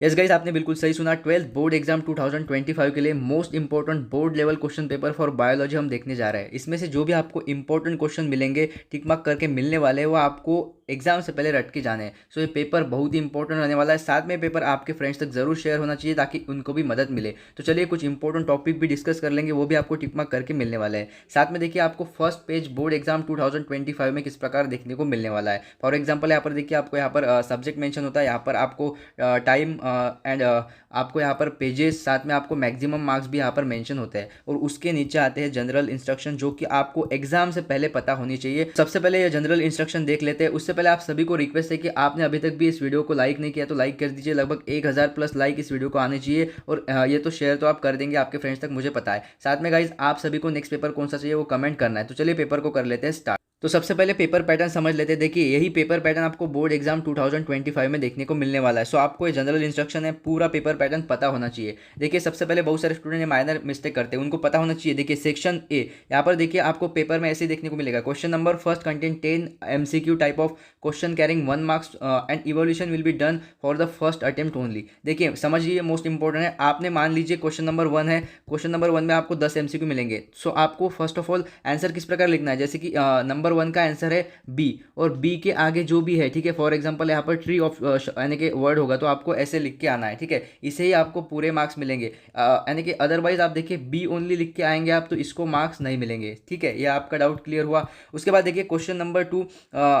Yes guys, आपने बिल्कुल सही सुना। 12th बोर्ड एग्जाम 2025 के लिए most important board level question paper for biology हम देखने जा रहे हैं। इसमें से जो भी आपको इंपॉर्टेंट क्वेश्चन मिलेंगे, टिक मार्क करके मिलने वाले हैं, वो आपको एग्जाम से पहले रट के जाने हैं। सो ये पेपर बहुत ही इंपॉर्टेंट रहने वाला है। साथ में पेपर आपके फ्रेंड्स तक जरूर शेयर होना चाहिए ताकि उनको भी मदद मिले। तो चलिए कुछ इंपॉर्टेंट टॉपिक भी डिस्कस कर लेंगे, वो भी आपको टिक मार्क करके मिलने वाले हैं। साथ में देखिए आपको फर्स्ट पेज बोर्ड एग्जाम 2025 में किस प्रकार देखने को मिलने वाला है। फॉर एग्जाम्पल यहाँ पर देखिए आपको यहाँ पर सब्जेक्ट मेंशन होता है, यहाँ पर आपको टाइम एंड आपको यहाँ पर पेजेस, साथ में आपको मैक्सिमम मार्क्स भी यहाँ पर मेंशन होते हैं। और उसके नीचे आते हैं जनरल इंस्ट्रक्शन, जो कि आपको एग्जाम से पहले पता होनी चाहिए। सबसे पहले ये जनरल इंस्ट्रक्शन देख लेते हैं। उससे पहले आप सभी को रिक्वेस्ट है कि आपने अभी तक भी इस वीडियो को लाइक नहीं किया तो लाइक कर दीजिए। लगभग 1000 प्लस लाइक इस वीडियो को आने चाहिए। और ये तो शेयर तो आप कर देंगे आपके फ्रेंड्स तक, मुझे पता है। साथ में गाइज आप सभी को नेक्स्ट पेपर कौन सा चाहिए वो कमेंट करना है। तो चलिए पेपर को कर लेते हैं स्टार्ट। तो सबसे पहले पेपर पैटर्न समझ लेते हैं। देखिए यही पेपर पैटर्न आपको बोर्ड एग्जाम 2025 में देखने को मिलने वाला है। सो आपको ये जनरल इंस्ट्रक्शन है, पूरा पेपर पैटर्न पता होना चाहिए। देखिए सबसे पहले बहुत सारे स्टूडेंट माइनर मिस्टेक करते हैं, उनको पता होना चाहिए। देखिए सेक्शन ए, यहाँ पर देखिए आपको पेपर में ऐसे देखने को मिलेगा। Question number first contain 10 MCQ type of question carrying 1 marks and evolution will be done for the first attempt only. देखिए समझिए, मोस्ट इंपॉर्टेंट है। आपने मान लीजिए क्वेश्चन नंबर 1 है, क्वेश्चन नंबर 1 में आपको 10 MCQ मिलेंगे। सो आपको फर्स्ट ऑफ ऑल आंसर किस प्रकार लिखना है, जैसे कि नंबर 1 का आंसर है बी, और बी के आगे जो भी है, ठीक है। फॉर एग्जांपल यहाँ पर ट्री ऑफ यानी कि वर्ड होगा तो आपको ऐसे लिख के आना है, ठीक है। इसे ही आपको पूरे मार्क्स मिलेंगे। यानी कि अदरवाइज आप देखिए बी ओनली लिख के आएंगे आप, तो इसको मार्क्स नहीं मिलेंगे, ठीक है। ये आपका डाउट क्लियर हुआ। उसके बाद देखिए क्वेश्चन नंबर 2,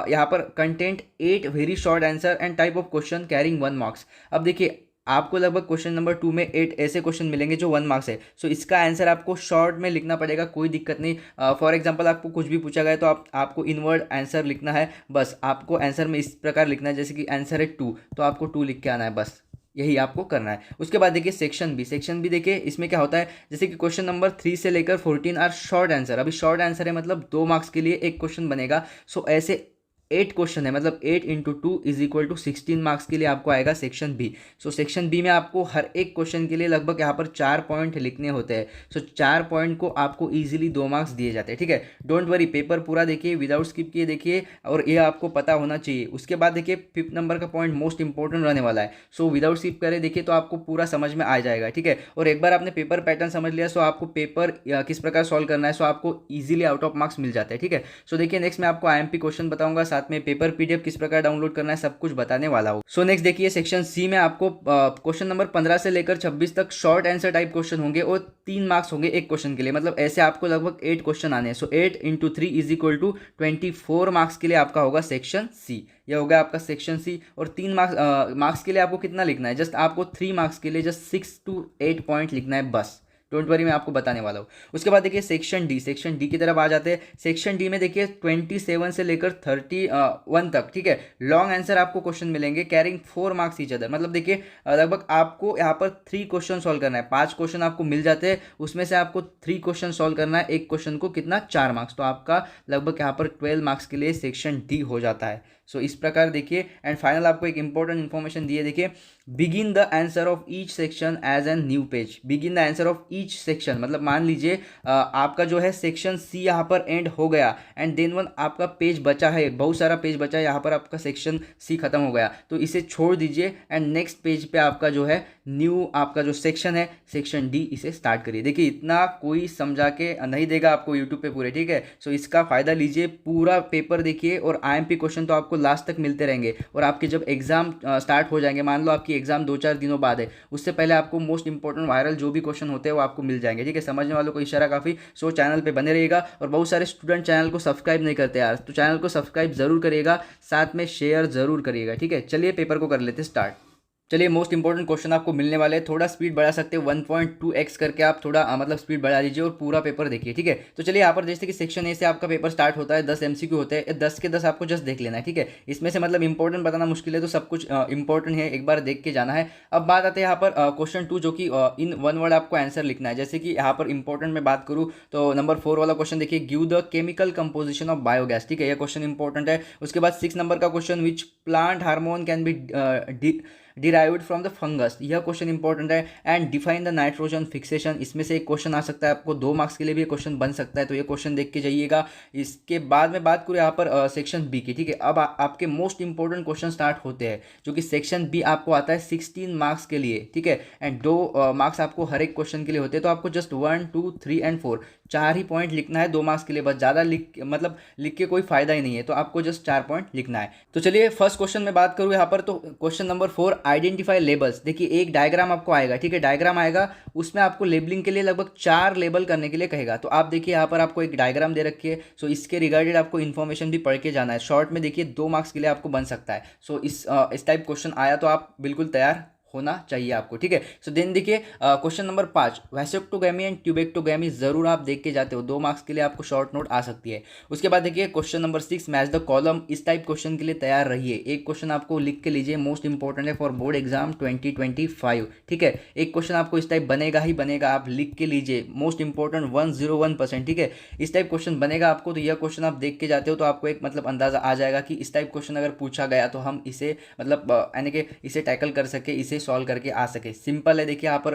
यहाँ पर content 8 very short answer and type of question carrying 1 marks. अब देखिए आपको लगभग क्वेश्चन नंबर 2 में 8 ऐसे क्वेश्चन मिलेंगे जो 1 मार्क्स है। सो इसका आंसर आपको शॉर्ट में लिखना पड़ेगा, कोई दिक्कत नहीं। फॉर एग्जांपल आपको कुछ भी पूछा गया तो आपको इनवर्ड आंसर लिखना है। बस आपको आंसर में इस प्रकार लिखना है, जैसे कि आंसर है 2 तो आपको 2 लिख के आना है, बस यही आपको करना है। उसके बाद देखिए सेक्शन बी। सेक्शन बी देखिए इसमें क्या होता है, जैसे कि क्वेश्चन नंबर 3 से लेकर 14 आर शॉर्ट आंसर। अभी शॉर्ट आंसर है मतलब 2 मार्क्स के लिए एक क्वेश्चन बनेगा। सो ऐसे 8 क्वेश्चन है, मतलब 8 into 2 is equal to 16 marks के लिए आपको आएगा section B. So section B में आपको हर एक क्वेश्चन के लिए लगभग यहाँ पर 4 पॉइंट लिखने होते हैं। सो 4 पॉइंट को आपको इजीली 2 मार्क्स दिए जाते हैं, ठीक है। डोंट वरी, पेपर पूरा देखिए, विदाउट स्किप किए देखिए, और ये आपको पता होना चाहिए। उसके बाद देखिए 5th नंबर का पॉइंट मोस्ट इंपॉर्टेंट रहने वाला है। सो विदाउट स्किप करें देखिए तो आपको पूरा समझ में आ जाएगा, ठीक है। और एक बार आपने पेपर पैटर्न समझ लिया, सो आपको पेपर किस प्रकार सॉल्व करना है, सो आपको इजीली आउट ऑफ मार्क्स मिल जाते हैं, ठीक है। सो देखिए नेक्स्ट मैं आपको IMP क्वेश्चन बताऊंगा, साथ में पेपर PDF किस प्रकार डाउनलोड करना है सब कुछ बताने वाला हूँ। सो नेक्स्ट देखिए सेक्शन सी में आपको क्वेश्चन नंबर 15 से लेकर 26 तक शॉर्ट आंसर टाइप क्वेश्चन होंगे और 3 मार्क्स होंगे एक क्वेश्न के लिए। मतलब ऐसे आपको लगभग 8 क्वेश्चन आने हैं। So 8 into 3 is equal to 24 marks के लिए आपका होगा सेक्शन सी। यह होगा आपका सेक्शन सी। और 3 मार्क्स के लिए आपको कितना लिखना है, जस्ट आपको 3 मार्क्स के लिए जस्ट 6 to 8 पॉइंट लिखना है, बस। डोंट वरी, मैं आपको बताने वाला हूँ। उसके बाद देखिए सेक्शन डी। सेक्शन डी की तरफ आ जाते हैं। सेक्शन डी में देखिए 27 से लेकर 31 तक, ठीक है। लॉन्ग आंसर आपको क्वेश्चन मिलेंगे कैरिंग 4 मार्क्स ईच अदर। मतलब देखिए लगभग आपको यहाँ पर 3 क्वेश्चन सॉल्व करना है। 5 क्वेश्चन आपको मिल जाते हैं, उसमें से आपको 3 क्वेश्चन सॉल्व करना है। एक क्वेश्चन को कितना, 4 मार्क्स। तो आपका लगभग यहाँ पर 12 मार्क्स के लिए सेक्शन डी हो जाता है। सो इस प्रकार देखिए। एंड फाइनल आपको एक इंपॉर्टेंट इन्फॉर्मेशन दिए, देखिए begin the answer of each section as an new page. Begin the answer of each section मतलब मान लीजिए आपका जो है सेक्शन सी यहाँ पर एंड हो गया, एंड देन वन आपका पेज बचा है, बहुत सारा पेज बचा है, यहाँ पर आपका सेक्शन सी खत्म हो गया, तो इसे छोड़ दीजिए एंड नेक्स्ट पेज पे आपका जो है न्यू आपका जो सेक्शन है सेक्शन डी, इसे स्टार्ट करिए। देखिए इतना कोई समझा के नहीं देगा आपको यूट्यूब पे पूरे, ठीक है। सो इसका फायदा लीजिए, पूरा पेपर देखिए, और IMP क्वेश्चन तो आपको लास्ट तक मिलते रहेंगे। और आपके जब एग्जाम स्टार्ट हो जाएंगे, मान लो आपकी एग्जाम 2-4 दिनों बाद है, उससे पहले आपको मोस्ट इंपॉर्टेंट वायरल जो भी क्वेश्चन होते हैं वो आपको मिल जाएंगे, ठीक है। समझने वालों को इशारा काफ़ी। सो चैनल पे बने रहिएगा। और बहुत सारे स्टूडेंट चैनल को सब्सक्राइब नहीं करते यार, तो चैनल को सब्सक्राइब जरूर करिएगा, साथ में शेयर जरूर करिएगा, ठीक है। चलिए पेपर को कर लेते स्टार्ट। चलिए मोस्ट इंपॉर्टेंट क्वेश्चन आपको मिलने वाले हैं। थोड़ा स्पीड बढ़ा सकते हैं, 1.2x करके आप थोड़ा मतलब स्पीड बढ़ा लीजिए और पूरा पेपर देखिए, ठीक है। तो चलिए यहाँ पर जैसे कि सेक्शन ए से आपका पेपर स्टार्ट होता है, 10 MCQ होते हैं, 10 के 10 आपको जस्ट देख लेना है, ठीक है। इसमें से मतलब इंपॉर्टेंट बताना मुश्किल है, तो सब कुछ इंपॉर्टेंट है, एक बार देख के जाना है। अब बात आते हैं यहाँ पर क्वेश्चन 2, जो कि इन 1 वर्ड आपको आंसर लिखना है। जैसे कि यहाँ पर इंपॉर्टेंट में बात करूँ तो नंबर 4 वाला क्वेश्चन देखिए, give the chemical composition of biogas, ठीक है। यह क्वेश्चन इंपॉर्टेंट है। उसके बाद 6 नंबर का question, which plant hormone can be derived from the fungus, यह क्वेश्चन इंपॉर्टेंट है। And define the nitrogen fixation, इसमें से एक क्वेश्चन आ सकता है आपको, 2 मार्क्स के लिए भी क्वेश्चन बन सकता है, तो ये क्वेश्चन देख के जाइएगा। इसके बाद में बात करूँ यहाँ पर सेक्शन बी की, ठीक है। अब आपके मोस्ट इंपॉर्टेंट क्वेश्चन स्टार्ट होते हैं, जो कि सेक्शन बी आपको आता है 16 मार्क्स के लिए, ठीक है। एंड 2 मार्क्स आपको हर एक क्वेश्चन के लिए होते हैं, तो आपको जस्ट 1, 2, 3 एंड 4 4 ही पॉइंट लिखना है 2 मार्क्स के लिए, बस ज़्यादा लिख के कोई फायदा ही नहीं है, तो आपको जस्ट 4 पॉइंट लिखना है। तो चलिए फर्स्ट क्वेश्चन में बात करूँ यहाँ पर, तो क्वेश्चन नंबर 4, आइडेंटिफाई लेबल्स। देखिए एक डायग्राम आपको आएगा, ठीक है, डायग्राम आएगा, उसमें आपको लेबलिंग के लिए लगभग 4 लेबल करने के लिए कहेगा। तो आप देखिए यहाँ पर आपको एक डायग्राम दे रखी है, सो इसके रिगार्डेड आपको इन्फॉर्मेशन भी पढ़ के जाना है। शॉर्ट में देखिए 2 मार्क्स के लिए आपको बन सकता है। सो इस टाइप क्वेश्चन आया तो आप बिल्कुल तैयार होना चाहिए आपको, ठीक है। सो देन देखिए क्वेश्चन नंबर 5, वैसेक्टोगैमी एंड ट्यूबेक्टोगैमी जरूर आप देख के जाते हो, 2 मार्क्स के लिए आपको शॉर्ट नोट आ सकती है। उसके बाद देखिए question number 6, match the column, इस टाइप क्वेश्चन के लिए तैयार रहिए। एक क्वेश्चन आपको लिख के लीजिए, मोस्ट इंपॉर्टेंट है फॉर बोर्ड एग्जाम 2025, ठीक है। एक क्वेश्चन आपको इस टाइप बनेगा ही बनेगा, आप लिख के लीजिए, मोस्ट इंपॉर्टेंट 101%, ठीक है। इस टाइप क्वेश्चन बनेगा आपको, तो यह क्वेश्चन आप देख के जाते हो तो आपको एक मतलब अंदाजा आ जाएगा कि इस टाइप क्वेश्चन अगर पूछा गया तो हम इसे मतलब यानी कि इसे टैकल कर सके, इसे सॉल्व करके आ सके। सिंपल है, देखिए यहाँ पर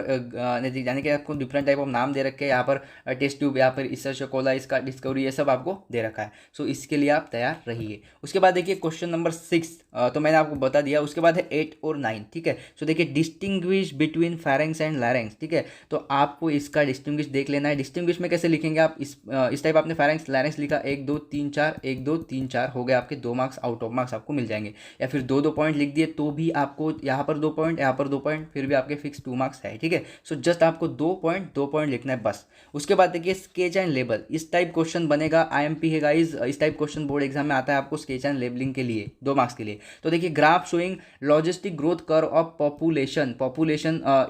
यानी कि आपको डिफरेंट टाइप ऑफ नाम दे रखे हैं, यहाँ पर टेस्ट ट्यूब, यहाँ पर रिसर्च कोला, इसका डिस्कवरी, ये सब आपको दे रखा है। सो इसके लिए आप तैयार रहिए। उसके बाद देखिए क्वेश्चन नंबर 6, तो मैंने आपको बता दिया। उसके बाद है 8 और 9, ठीक है। सो देखिए डिस्टिंग्विश बिटवीन फेरेंक्स एंड लैरेंक्स, ठीक है। तो आपको इसका डिस्टिंग्विश देख लेना है। डिस्टिंग्विश में कैसे लिखेंगे आप, इस टाइप आपने फेरेंक्स लैरेंक्स लिखा, 1 2 3 4, 1 2 3 4 हो गए आपके 2 मार्क्स, आउट ऑफ मार्क्स आपको मिल जाएंगे। या फिर 2 2 पॉइंट लिख दिए तो भी आपको यहाँ पर 2 पॉइंट, यहाँ पर 2 पॉइंट, फिर भी आपके फिक्स 2 मार्क्स है, ठीक है। सो जस्ट आपको 2 पॉइंट लिखना है बस। उसके बाद देखिए स्केच एंड लेबल, इस टाइप क्वेश्चन बनेगा, आईएमपी है गाइज, इस टाइप क्वेश्चन बोर्ड एग्जाम में आता है आपको स्केच एंड लेबलिंग के लिए 2 मार्क्स के लिए। तो देखिए graph showing logistic growth curve of population,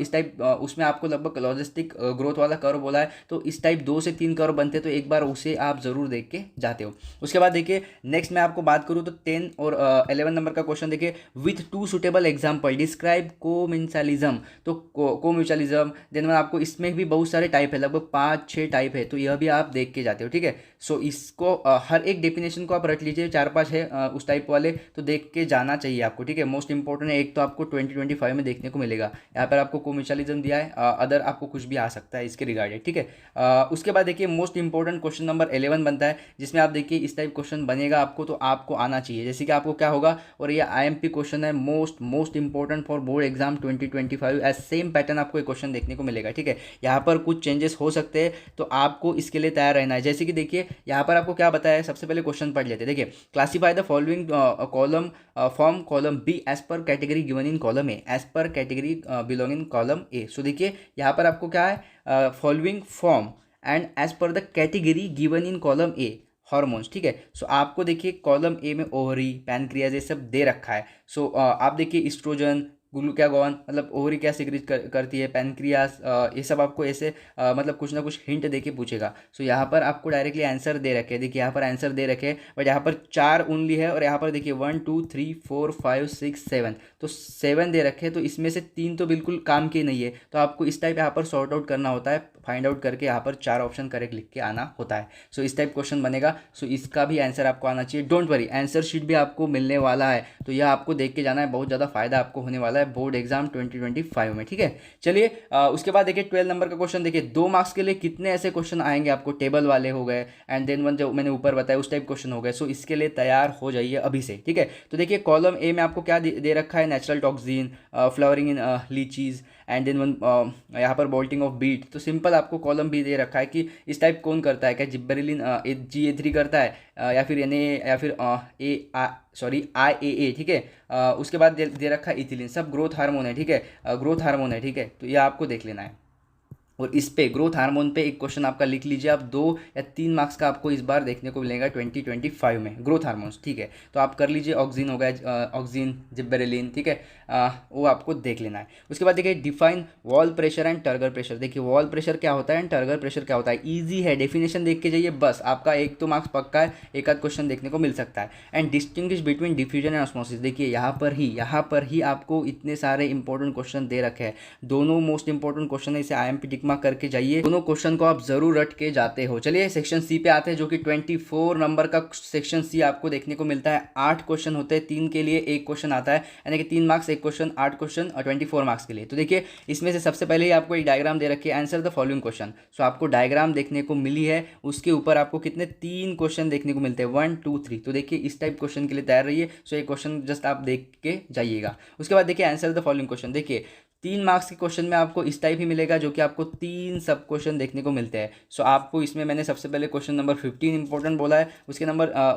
इस टाइप उसमें आपको लगभग लॉजिस्टिक ग्रोथ वाला कर्व बोला है, तो इस टाइप 2 से 3 कर्व बनते, तो एक बार उसे आप जरूर देख के जाते हो। उसके बाद देखिए नेक्स्ट मैं आपको बात करूँ तो 10 और 11 नंबर का क्वेश्चन देखिए, विथ 2 सुटेबल एग्जाम्पल डिस्क्राइब कोमिंसालिज्म। तो कोम्यूचुअलिज्म, देन आपको इसमें भी बहुत सारे टाइप है, लगभग 5-6 टाइप है, तो यह भी आप देख के जाते हो, ठीक है। सो इसको हर एक डेफिनेशन को आप रट लीजिए, 4-5 है उस टाइप वाले, तो देख के जाना चाहिए आपको, ठीक है। मोस्ट इंपॉर्टेंट है, एक तो आपको 2025 में देखने को मिलेगा, यहाँ पर आपको कोम्यूचुअलिज्म दिया है, अदर आपको कुछ भी आ सकता है इसके रिगार्डेड, ठीक है। उसके बाद देखिए मोस्ट इंपॉर्टेंट क्वेश्चन नंबर 11 बनता है, जिसमें आप देखिए इस टाइप क्वेश्चन बनेगा आपको, तो आपको आना चाहिए। जैसे कि आपको क्या होगा, और ये आईएमपी क्वेश्चन है, most important for board exam 2025, as same pattern आपको एक क्वेश्चन देखने को मिलेगा, ठीक है। यहाँ पर कुछ चेंजेस हो सकते हैं, तो आपको इसके लिए तैयार रहना है। जैसे कि देखिए यहाँ पर आपको क्या बताया है, सबसे पहले क्वेश्चन पढ़ लेते हैं। देखिए classify the following column form column B as per category given in column A, as per category belong in column A. So देखिए यहाँ पर आपको क्या है, following form and as per the category given in column A hormones, ठीक है। सो आपको देखिए कॉलम ए में ओवरी, पैनक्रियाज, ये सब दे रखा है। सो आप देखिए इस्ट्रोजन, ग्लूकागॉन, मतलब ओवरी क्या सिक्रीट करती है, पैनक्रियास, ये सब आपको ऐसे मतलब कुछ ना कुछ हिंट देके पूछेगा। सो यहाँ पर आपको डायरेक्टली आंसर दे रखे हैं, देखिए यहाँ पर आंसर दे रखे हैं, बट यहाँ पर 4 ओनली है, और यहाँ पर देखिए 1 2 3 4 5 6 7, तो 7 दे रखे हैं, तो इसमें से 3 तो बिल्कुल काम के नहीं है, तो आपको इस टाइप यहाँ पर सॉर्ट आउट करना होता है, फाइंड आउट करके यहाँ पर 4 ऑप्शन करेक्ट लिख के आना होता है। सो इस टाइप क्वेश्चन बनेगा, सो इसका भी आंसर आपको आना चाहिए। डोंट वरी, आंसर शीट भी आपको मिलने वाला है, तो यह आपको देख के जाना है, बहुत ज़्यादा फायदा आपको होने वाला है बोर्ड एग्जाम 2025 में, ठीक है। चलिए उसके बाद देखिए 12 नंबर का क्वेश्चन देखिए, 2 मार्क्स के लिए कितने ऐसे क्वेश्चन आएंगे आपको, टेबल वाले हो गए, एंड देन वन जो मैंने ऊपर बताया उस टाइप क्वेश्चन हो गए। सो इसके लिए तैयार हो जाइए अभी से, ठीक है। तो देखिए कॉलम ए में आपको क्या दे रखा है, natural toxin, flowering in litchis, and then one यहाँ पर बोल्टिंग ऑफ बीट। तो सिंपल आपको कॉलम भी दे रखा है कि इस टाइप कौन करता है, क्या जिब्बेरेलिन GA3 करता है, या फिर या फिर IAA, ठीक है। उसके बाद दे रखा है इथिलीन, सब ग्रोथ हार्मोन है, ठीक है, ग्रोथ हार्मोन है, ठीक है। तो ये आपको देख लेना है, और इस पे ग्रोथ हार्मोन पे एक क्वेश्चन आपका लिख लीजिए आप, 2 या 3 मार्क्स का आपको इस बार देखने को मिलेगा 2025 में, ग्रोथ हार्मोन्स, ठीक है। तो आप कर लीजिए, ऑक्सीन हो गया, ऑक्सीन, जिब्बेरेलिन, ठीक है, वो आपको देख लेना है। उसके बाद देखिए define wall pressure and turgor pressure. देखिए वॉल प्रेशर क्या होता है एंड टर्गर प्रेशर क्या होता है, ईजी है, डेफिनेशन देख के जाइए बस, आपका 1 तो मार्क्स पक्का है, एक आध क्वेश्चन देखने को मिल सकता है। And distinguish between diffusion and osmosis, देखिए यहाँ पर ही आपको इतने सारे इंपॉर्टेंट क्वेश्चन दे रखे हैं, दोनों मोस्ट इंपॉर्टेंट क्वेश्चन है, इसे IMP टिक मार्क करके जाइए, दोनों क्वेश्चन को आप जरूर रट के जाते हो। चलिए सेक्शन सी पे आते हैं, जो कि 24 नंबर का सेक्शन सी आपको देखने को मिलता है। 8 क्वेश्चन होते हैं, 3 के लिए 1 क्वेश्चन आता है, यानी कि 3 मार्क्स 1 क्वेश्चन, 8 क्वेश्चन और 24 मार्क्स के लिए। तो देखिए इसमें से सबसे पहले ही आपको एक डायग्राम दे रखी है, आंसर द फॉलोइंग क्वेश्चन। सो आपको डायग्राम देखने को मिली है, उसके ऊपर आपको कितने 3 क्वेश्चन देखने को मिलते हैं, 1 2 3। तो देखिए इस टाइप क्वेश्चन के लिए तैयार रहिए। सो ये क्वेश्चन जस्ट आप देख के जाइएगा। उसके बाद देखिए आंसर द फॉलोइंग क्वेश्चन। देखिए 3 मार्क्स के क्वेश्चन में आपको इस टाइप ही मिलेगा, जो कि आपको 3 सब क्वेश्चन देखने को मिलते हैं। सो आपको इसमें मैंने सबसे पहले क्वेश्चन नंबर 15 इंपॉर्टेंट बोला है,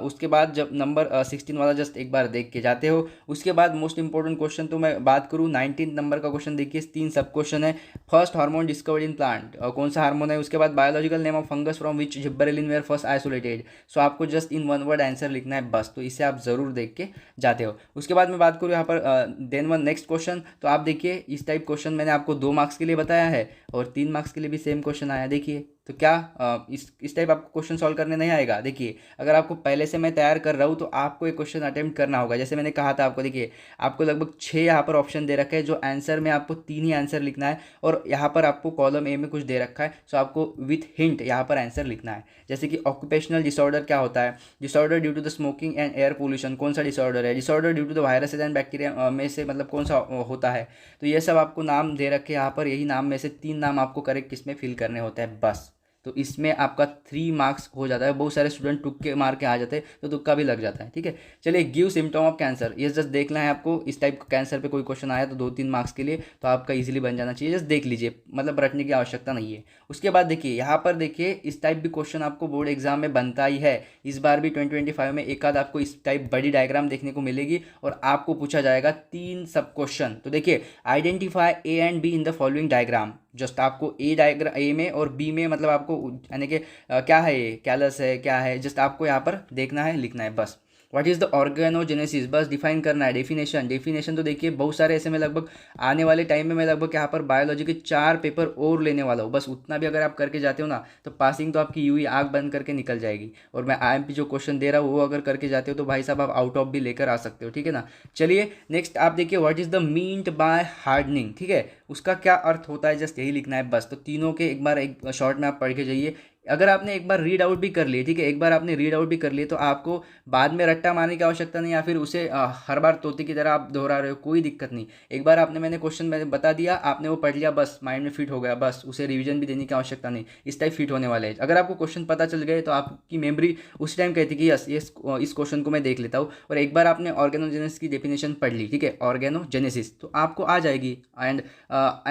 उसके बाद जब नंबर 16 वाला जस्ट एक बार देख के जाते हो। उसके बाद मोस्ट इंपॉर्टेंट क्वेश्चन तो मैं बात करूँ 19 नंबर का क्वेश्चन, देखिए 3 सब क्वेश्चन है। First hormone discovered in plant, कौन सा हार्मोन है। उसके बाद biological name of fungus from which gibberellin were first isolated. So आपको जस्ट इन 1 वर्ड आंसर लिखना है बस, तो इसे आप जरूर देख के जाते हो। उसके बाद मैं बात करूँ यहाँ पर देन वन नेक्स्ट क्वेश्चन, तो आप देखिए इस टाइप क्वेश्चन मैंने आपको 2 मार्क्स के लिए बताया है और 3 मार्क्स के लिए भी सेम क्वेश्चन आया। देखिए तो क्या इस टाइप आपको क्वेश्चन सॉल्व करने नहीं आएगा। देखिए अगर आपको पहले से मैं तैयार कर रहा हूँ तो आपको एक क्वेश्चन अटेम्प्ट करना होगा। जैसे मैंने कहा था आपको, देखिए आपको लगभग 6 यहाँ पर ऑप्शन दे रखे हैं, जो आंसर में आपको 3 ही आंसर लिखना है, और यहाँ पर आपको कॉलम ए में कुछ दे रखा है। सो आपको विथ हिंट यहाँ पर आंसर लिखना है। जैसे कि ऑक्यूपेशनल डिसऑर्डर क्या होता है, disorder due to the smoking and air pollution, कौन सा डिसऑर्डर है। Disorder due to the viruses and bacteria में से मतलब कौन सा होता है। तो ये सब आपको नाम दे रखे यहाँ पर, यही नाम में से 3 नाम आपको करेक्ट किसमें फिल करने होते हैं बस। तो इसमें आपका 3 मार्क्स हो जाता है। बहुत सारे स्टूडेंट तुक्के मार के आ जाते हैं, तो तुक्का भी लग जाता है। ठीक है, चलिए गिव सिम्टम ऑफ कैंसर, ये जस्ट देखना है आपको। इस टाइप का कैंसर पे कोई क्वेश्चन आया तो 2-3 मार्क्स के लिए तो आपका इजीली बन जाना चाहिए, जस्ट देख लीजिए, मतलब रटने की आवश्यकता नहीं है। उसके बाद देखिए यहाँ पर देखिए इस टाइप भी क्वेश्चन आपको बोर्ड एग्जाम में बनता ही है। इस बार भी 2025 में एक आध आपको इस टाइप बड़ी डायग्राम देखने को मिलेगी और आपको पूछा जाएगा 3 सब क्वेश्चन। तो देखिए identify A and be in the following diagram. Just आपको ए में और बी में मतलब आपको यानी कि क्या है, ये कैलस है क्या है, जस्ट आपको यहाँ पर देखना है, लिखना है बस। व्हाट इज़ द ऑर्गेनोजेनेसिस, बस डिफाइन करना है। डेफिनेशन तो देखिए बहुत सारे ऐसे में लगभग आने वाले टाइम में मैं लगभग यहाँ पर बायोलॉजी के 4 पेपर और लेने वाला हूँ। बस उतना भी अगर आप करके जाते हो ना तो पासिंग तो आपकी यूं ही आग बंद करके निकल जाएगी। और मैं IMP जो क्वेश्चन दे रहा हूँ वो अगर करके जाते हो तो भाई साहब आप आउट ऑफ भी लेकर आ सकते हो। ठीक है ना, चलिए नेक्स्ट आप देखिए what is the meant by hardening. ठीक है, उसका क्या अर्थ होता है, जस्ट यही लिखना है बस। तो तीनों के एक बार एक शॉर्ट में आप पढ़ के जाइए। अगर आपने एक बार रीड आउट भी कर लिए, ठीक है, एक बार आपने रीड आउट भी कर लिए तो आपको बाद में रट्टा मारने की आवश्यकता नहीं, या फिर उसे हर बार तोते की तरह आप दोहरा रहे हो, कोई दिक्कत नहीं। एक बार मैंने क्वेश्चन बता दिया, आपने वो पढ़ लिया, बस माइंड में फिट हो गया, बस उसे रिवीजन भी देने की आवश्यकता नहीं। इस टाइप फिट होने वाले हैं। अगर आपको क्वेश्चन पता चल गए तो आपकी मेमोरी उस टाइम कहती कि यस इस क्वेश्चन को मैं देख लेता हूँ। और एक बार आपने ऑर्गेनोजेनेसिस की डेफिनेशन पढ़ ली, ठीक है, ऑर्गेनोजेनेसिस, तो आपको आ जाएगी एंड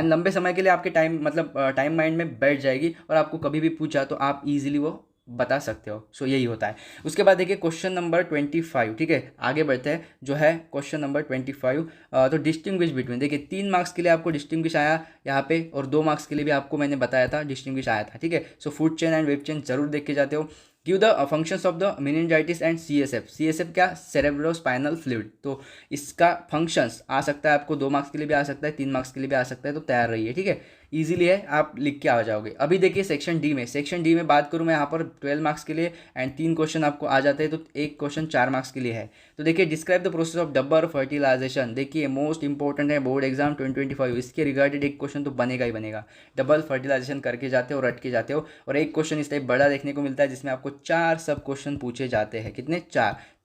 लंबे समय के लिए आपके टाइम माइंड में बैठ जाएगी और आपको कभी भी पूछा तो आप इजीली वो बता सकते हो। सो यही होता है। उसके बाद देखिए क्वेश्चन नंबर 25, ठीक है, आगे बढ़ते हैं, जो है क्वेश्चन नंबर 25। तो डिस्टिंग्विश बिटवीन, देखिए 3 मार्क्स के लिए आपको डिस्टिंग्विश आया यहाँ पे और 2 मार्क्स के लिए भी आपको मैंने बताया था डिस्टिंग्विश आया था। ठीक है, so food chain and web chain जरूर देख के जाते हो। Give the functions of the meningitis and CSF क्या, सेरेब्रोस्पाइनल फ्लूइड। तो इसका फंक्शंस आ सकता है आपको 2 मार्क्स के लिए भी आ सकता है, 3 मार्क्स के लिए भी आ सकता है, तो तैयार रहिए। ठीक है, इजीली है, आप लिख के आ जाओगे। अभी देखिए सेक्शन डी में बात करूँ मैं यहाँ पर 12 मार्क्स के लिए एंड 3 क्वेश्चन आपको आ जाते हैं, तो एक क्वेश्चन 4 मार्क्स के लिए है। तो देखिए describe the process of double fertilisation, देखिए मोस्ट इंपॉर्टेंट है बोर्ड एग्जाम 2025, इसके रिगार्डेड एक क्वेश्चन तो बनेगा ही बनेगा। डबल फर्टिलाइजेशन करके जाते हो, रट के जाते हो, और एक क्वेश्चन इस टाइप बड़ा देखने को मिलता है जिसमें आपको 4 सब क्वेश्चन पूछे जाते हैं। कितने,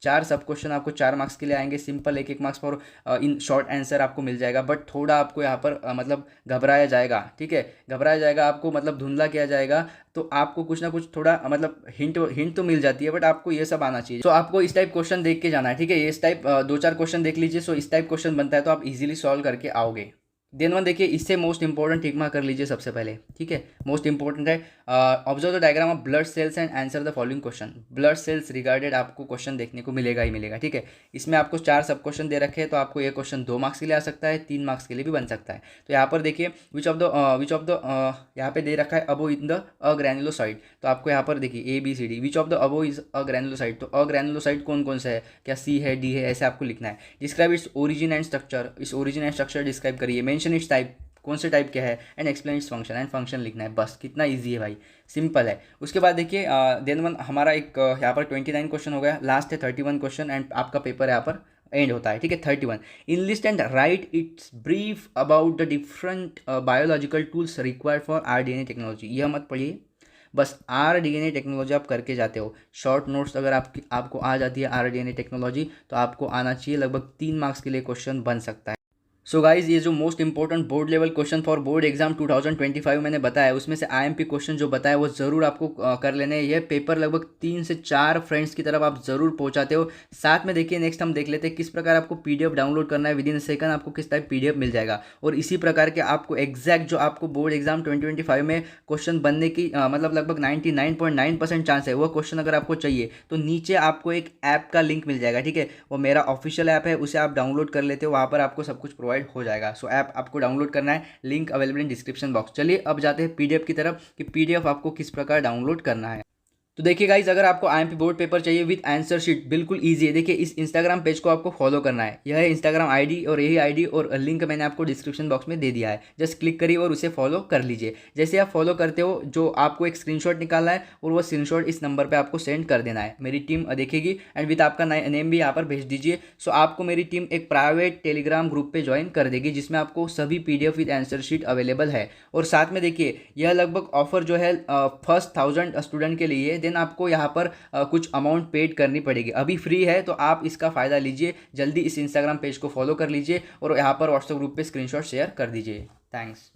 4 सब क्वेश्चन आपको 4 मार्क्स के लिए आएंगे। Simple 1-1 marks for in short answer आपको मिल जाएगा, बट थोड़ा आपको यहाँ पर मतलब घबराया जाएगा। ठीक है, घबराया जाएगा आपको, मतलब धुंधला किया जाएगा, तो आपको कुछ ना कुछ थोड़ा मतलब हिंट तो मिल जाती है, बट आपको ये सब आना चाहिए। तो आपको इस टाइप क्वेश्चन देख के जाना है। ठीक है, ये इस टाइप 2-4 क्वेश्चन देख लीजिए। सो इस टाइप क्वेश्चन बनता है तो आप इजीली सॉल्व करके आओगे। देन वन देखिए, इससे मोस्ट इंपॉर्टेंट टिक मार्क कर लीजिए सबसे पहले। ठीक है, मोस्ट इंपॉर्टेंट है, observe the diagram of blood cells and answer the following question. Blood cells regarded आपको क्वेश्चन देखने को मिलेगा ही मिलेगा। ठीक है, इसमें आपको 4 सब क्वेश्चन दे रखे हैं, तो आपको ये क्वेश्चन 2 मार्क्स के लिए आ सकता है, 3 मार्क्स के लिए भी बन सकता है। तो यहाँ पर देखिए विच ऑफ द यहाँ पे दे रखा है अबो इन द अग्रैनुलोसाइट, तो आपको यहाँ पर देखिए ABCD, which of the above is agranulocyte, तो अग्रैनुलोसाइट कौन कौन सा है, क्या C है, D है, ऐसे आपको लिखना है। Describe its origin and structure, इस ओरिजिन एंड स्ट्रक्चर डिस्क्राइब करिए। मेंशन इट्स टाइप, कौन से टाइप के है, and explain its function, and function लिखना है बस। कितना इजी है भाई, सिंपल है। उसके बाद देखिए देन वन हमारा एक यहाँ पर 29 क्वेश्चन हो गया, लास्ट है 31 क्वेश्चन एंड आपका पेपर है यहाँ पर एंड होता है, ठीक है। 31, enlist and right it's brief about the different biological tools required for RDNA technology. यह मत पढ़िए, बस RDNA टेक्नोलॉजी आप करके जाते हो। शॉर्ट नोट्स अगर आपको आ जाती है RDNA टेक्नोलॉजी, तो आपको आना चाहिए, लगभग 3 मार्क्स के लिए क्वेश्चन बन सकता है। सो गाइज, ये जो most important board level question for board exam 2025 मैंने बताया, उसमें से IMP क्वेश्चन जो बताया वो ज़रूर आपको कर लेने हैं। ये पेपर लगभग 3 से 4 फ्रेंड्स की तरफ आप ज़रूर पहुंचाते हो। साथ में देखिए, नेक्स्ट हम देख लेते हैं किस प्रकार आपको PDF डाउनलोड करना है। विदिन सेकंड आपको किस टाइप PDF मिल जाएगा, और इसी प्रकार के आपको एग्जैक्ट जो आपको बोर्ड एग्जाम 2025 में क्वेश्चन बनने की मतलब लगभग 99.9% चांस है, वो क्वेश्चन अगर आपको चाहिए तो नीचे आपको एक ऐप का लिंक मिल जाएगा, ठीक है। वो मेरा ऑफिशियल ऐप है, उसे आप डाउनलोड कर लेते हो, वहाँ पर आपको सब कुछ प्रोवाइड हो जाएगा। सो ऐप आपको डाउनलोड करना है, link available in description box. चलिए अब जाते हैं PDF की तरफ कि PDF आपको किस प्रकार डाउनलोड करना है। तो देखिए गाइज, अगर आपको IMP बोर्ड पेपर चाहिए विद आंसर शीट, बिल्कुल इजी है। देखिए, इस इंस्टाग्राम पेज को आपको फॉलो करना है, यह है इंस्टाग्राम ID, और यही ID और लिंक मैंने आपको डिस्क्रिप्शन बॉक्स में दे दिया है। जस्ट क्लिक करिए और उसे फॉलो कर लीजिए। जैसे आप फॉलो करते हो, जो आपको एक स्क्रीनशॉट निकालना है और वो स्क्रीनशॉट इस नंबर पर आपको सेंड कर देना है। मेरी टीम देखेगी एंड विद आपका नेम भी यहाँ पर भेज दीजिए। सो आपको मेरी टीम एक प्राइवेट टेलीग्राम ग्रुप पे ज्वाइन कर देगी, जिसमें आपको सभी PDF with answer sheet available है। और साथ में देखिए, यह लगभग ऑफर जो है फर्स्ट 1000 स्टूडेंट के लिए, देन आपको यहाँ पर कुछ अमाउंट पेड करनी पड़ेगी। अभी फ्री है, तो आप इसका फ़ायदा लीजिए। जल्दी इस इंस्टाग्राम पेज को फॉलो कर लीजिए और यहाँ पर व्हाट्सएप ग्रुप पे स्क्रीनशॉट शेयर कर दीजिए। थैंक्स।